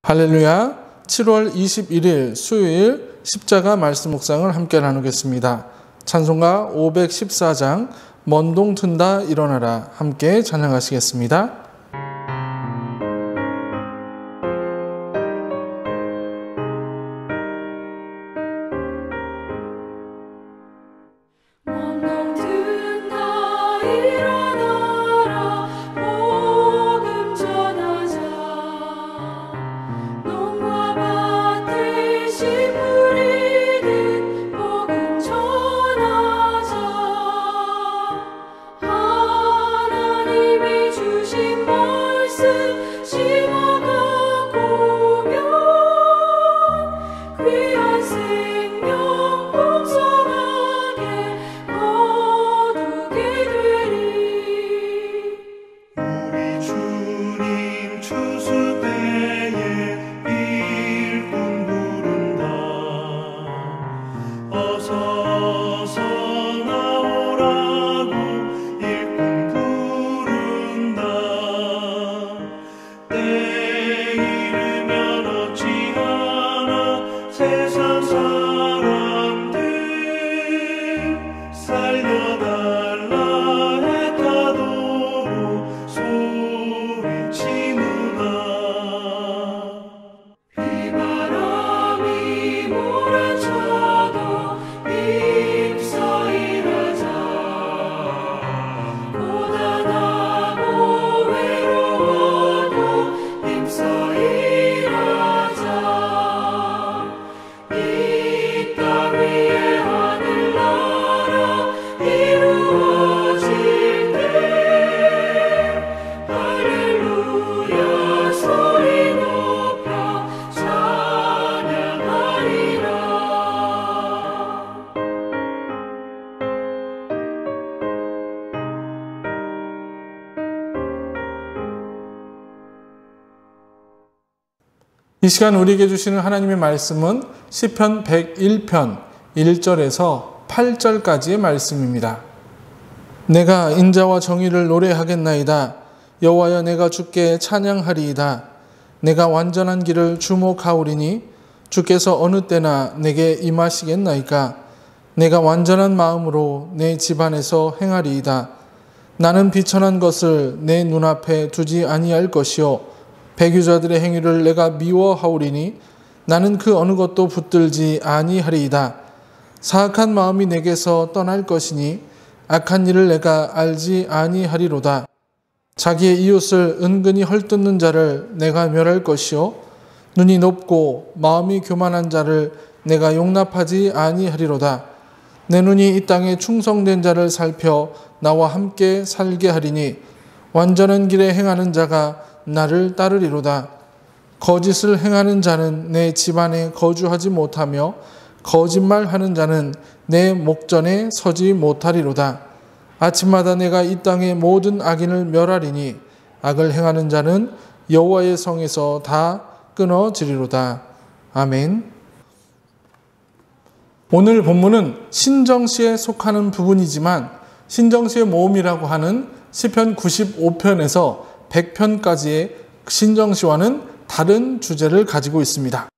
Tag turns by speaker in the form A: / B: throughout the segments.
A: 할렐루야. 7월 21일 수요일 십자가 말씀 묵상을 함께 나누겠습니다. 찬송가 514장 먼 동 튼다 일어나라 함께 찬양하시겠습니다. 이 시간 우리에게 주시는 하나님의 말씀은 시편 101편 1절에서 8절까지의 말씀입니다. 내가 인자와 정의를 노래하겠나이다. 여호와여 내가 주께 찬양하리이다. 내가 완전한 길을 주목하오리니 주께서 어느 때나 내게 임하시겠나이까. 내가 완전한 마음으로 내 집안에서 행하리이다. 나는 비천한 것을 내 눈앞에 두지 아니할 것이요 배교자들의 행위를 내가 미워하오리니 나는 그 어느 것도 붙들지 아니하리이다. 사악한 마음이 내게서 떠날 것이니 악한 일을 내가 알지 아니하리로다. 자기의 이웃을 은근히 헐뜯는 자를 내가 멸할 것이요 눈이 높고 마음이 교만한 자를 내가 용납하지 아니하리로다. 내 눈이 이 땅에 충성된 자를 살펴 나와 함께 살게 하리니 완전한 길에 행하는 자가 나를 따르리로다. 거짓을 행하는 자는 내 집안에 거주하지 못하며 거짓말하는 자는 내 목전에 서지 못하리로다. 아침마다 내가 이 땅의 모든 악인을 멸하리니 악을 행하는 자는 여호와의 성에서 다 끊어지리로다. 아멘. 오늘 본문은 신정시에 속하는 부분이지만 신정시의 모음이라고 하는 시편 95편에서 100편까지의 신정시와는 다른 주제를 가지고 있습니다.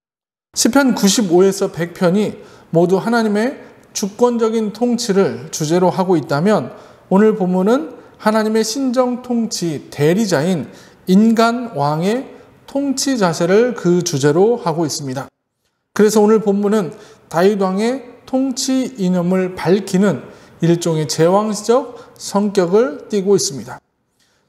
A: 시편 95에서 100편이 모두 하나님의 주권적인 통치를 주제로 하고 있다면 오늘 본문은 하나님의 신정 통치 대리자인 인간 왕의 통치 자세를 그 주제로 하고 있습니다. 그래서 오늘 본문은 다윗 왕의 통치 이념을 밝히는 일종의 제왕적 성격을 띠고 있습니다.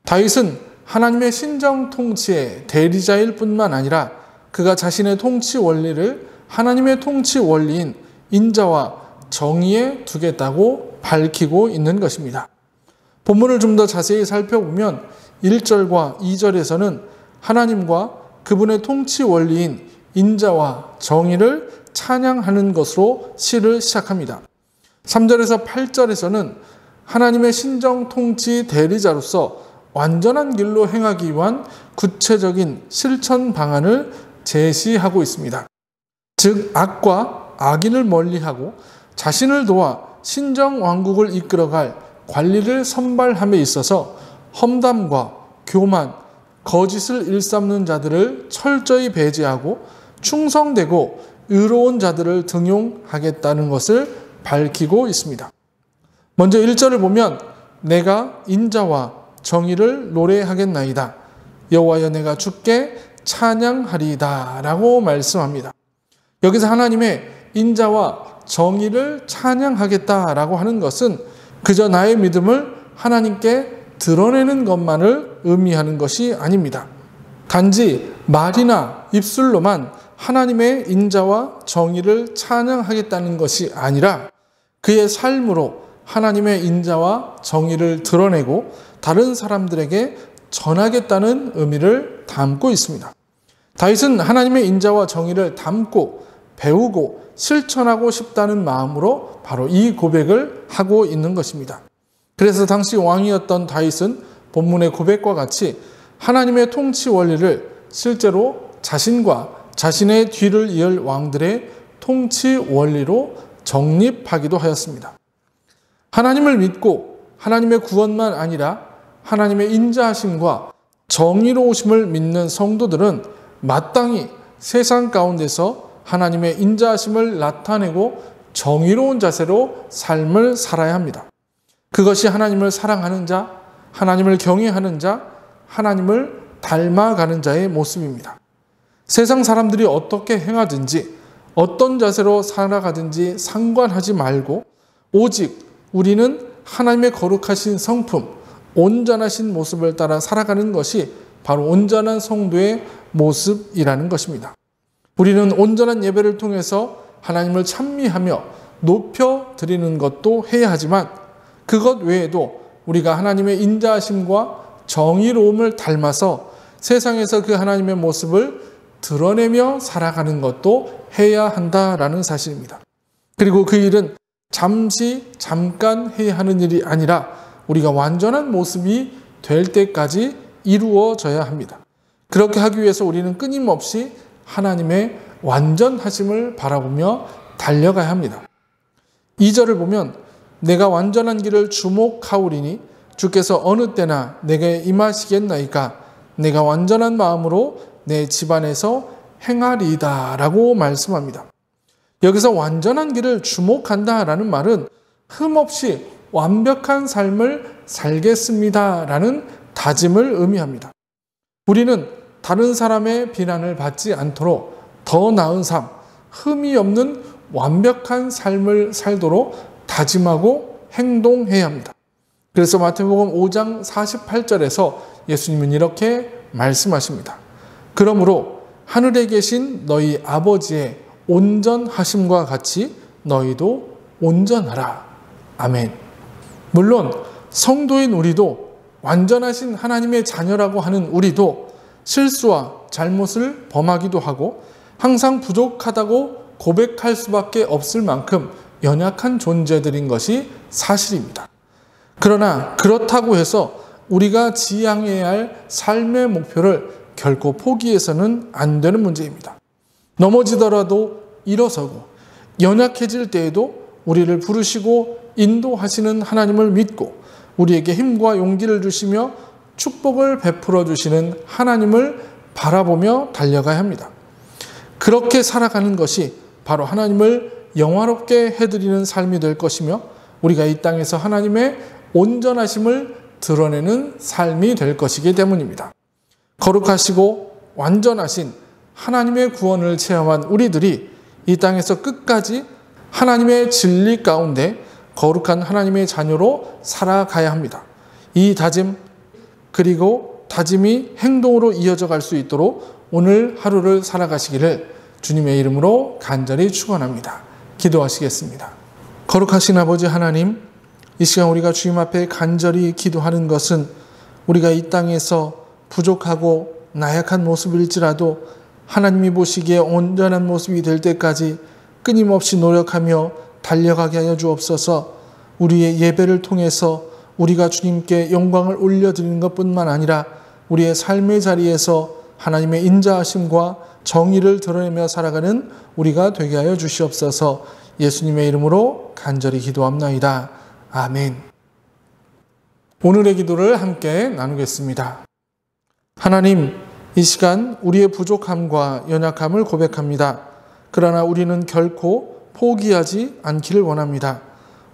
A: 다윗은 하나님의 신정 통치의 대리자일 뿐만 아니라 그가 자신의 통치 원리를 하나님의 통치 원리인 인자와 정의에 두겠다고 밝히고 있는 것입니다. 본문을 좀 더 자세히 살펴보면 1절과 2절에서는 하나님과 그분의 통치 원리인 인자와 정의를 찬양하는 것으로 시를 시작합니다. 3절에서 8절에서는 하나님의 신정 통치 대리자로서 완전한 길로 행하기 위한 구체적인 실천 방안을 제시하고 있습니다. 즉 악과 악인을 멀리하고 자신을 도와 신정왕국을 이끌어갈 관리를 선발함에 있어서 험담과 교만, 거짓을 일삼는 자들을 철저히 배제하고 충성되고 의로운 자들을 등용하겠다는 것을 밝히고 있습니다. 먼저 1절을 보면 내가 인자와 정의를 노래하겠나이다. 여호와여 내가 주께 찬양하리이다 라고 말씀합니다. 여기서 하나님의 인자와 정의를 찬양하겠다라고 하는 것은 그저 나의 믿음을 하나님께 드러내는 것만을 의미하는 것이 아닙니다. 단지 말이나 입술로만 하나님의 인자와 정의를 찬양하겠다는 것이 아니라 그의 삶으로 하나님의 인자와 정의를 드러내고 다른 사람들에게 전하겠다는 의미를 담고 있습니다. 다윗은 하나님의 인자와 정의를 담고 배우고 실천하고 싶다는 마음으로 바로 이 고백을 하고 있는 것입니다. 그래서 당시 왕이었던 다윗은 본문의 고백과 같이 하나님의 통치 원리를 실제로 자신과 자신의 뒤를 이을 왕들의 통치 원리로 정립하기도 하였습니다. 하나님을 믿고 하나님의 구원만 아니라 하나님의 인자하심과 정의로우심을 믿는 성도들은 마땅히 세상 가운데서 하나님의 인자하심을 나타내고 정의로운 자세로 삶을 살아야 합니다. 그것이 하나님을 사랑하는 자, 하나님을 경외하는 자, 하나님을 닮아가는 자의 모습입니다. 세상 사람들이 어떻게 행하든지 어떤 자세로 살아가든지 상관하지 말고 오직 우리는 하나님의 거룩하신 성품, 온전하신 모습을 따라 살아가는 것이 바로 온전한 성도의 모습이라는 것입니다. 우리는 온전한 예배를 통해서 하나님을 찬미하며 높여드리는 것도 해야 하지만 그것 외에도 우리가 하나님의 인자하심과 정의로움을 닮아서 세상에서 그 하나님의 모습을 드러내며 살아가는 것도 해야 한다라는 사실입니다. 그리고 그 일은 잠깐 해야 하는 일이 아니라 우리가 완전한 모습이 될 때까지 이루어져야 합니다. 그렇게 하기 위해서 우리는 끊임없이 하나님의 완전하심을 바라보며 달려가야 합니다. 2절을 보면 내가 완전한 길을 주목하오리니 주께서 어느 때나 내게 임하시겠나이까 내가 완전한 마음으로 내 집안에서 행하리이다 라고 말씀합니다. 여기서 완전한 길을 주목한다라는 말은 흠없이 완벽한 삶을 살겠습니다 라는 다짐을 의미합니다. 우리는 다른 사람의 비난을 받지 않도록 더 나은 삶, 흠이 없는 완벽한 삶을 살도록 다짐하고 행동해야 합니다. 그래서 마태복음 5장 48절에서 예수님은 이렇게 말씀하십니다. 그러므로 하늘에 계신 너희 아버지의 온전하심과 같이 너희도 온전하라. 아멘. 물론 성도인 우리도 완전하신 하나님의 자녀라고 하는 우리도 실수와 잘못을 범하기도 하고 항상 부족하다고 고백할 수밖에 없을 만큼 연약한 존재들인 것이 사실입니다. 그러나 그렇다고 해서 우리가 지향해야 할 삶의 목표를 결코 포기해서는 안 되는 문제입니다. 넘어지더라도 일어서고 연약해질 때에도 우리를 부르시고 인도하시는 하나님을 믿고 우리에게 힘과 용기를 주시며 축복을 베풀어 주시는 하나님을 바라보며 달려가야 합니다. 그렇게 살아가는 것이 바로 하나님을 영화롭게 해드리는 삶이 될 것이며 우리가 이 땅에서 하나님의 온전하심을 드러내는 삶이 될 것이기 때문입니다. 거룩하시고 완전하신 하나님의 구원을 체험한 우리들이 이 땅에서 끝까지 하나님의 진리 가운데 거룩한 하나님의 자녀로 살아가야 합니다. 이 다짐 그리고 다짐이 행동으로 이어져 갈 수 있도록 오늘 하루를 살아가시기를 주님의 이름으로 간절히 축원합니다. 기도하시겠습니다. 거룩하신 아버지 하나님, 이 시간 우리가 주님 앞에 간절히 기도하는 것은 우리가 이 땅에서 부족하고 나약한 모습일지라도 하나님이 보시기에 온전한 모습이 될 때까지 끊임없이 노력하며 달려가게 하여 주옵소서. 우리의 예배를 통해서 우리가 주님께 영광을 올려드리는 것뿐만 아니라 우리의 삶의 자리에서 하나님의 인자하심과 정의를 드러내며 살아가는 우리가 되게 하여 주시옵소서. 예수님의 이름으로 간절히 기도합나이다. 아멘. 오늘의 기도를 함께 나누겠습니다. 하나님, 이 시간 우리의 부족함과 연약함을 고백합니다. 그러나 우리는 결코 포기하지 않기를 원합니다.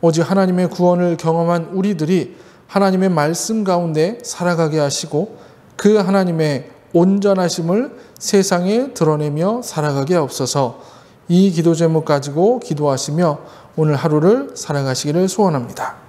A: 오직 하나님의 구원을 경험한 우리들이 하나님의 말씀 가운데 살아가게 하시고 그 하나님의 온전하심을 세상에 드러내며 살아가게 하옵소서. 이 기도 제목 가지고 기도하시며 오늘 하루를 살아가시기를 소원합니다.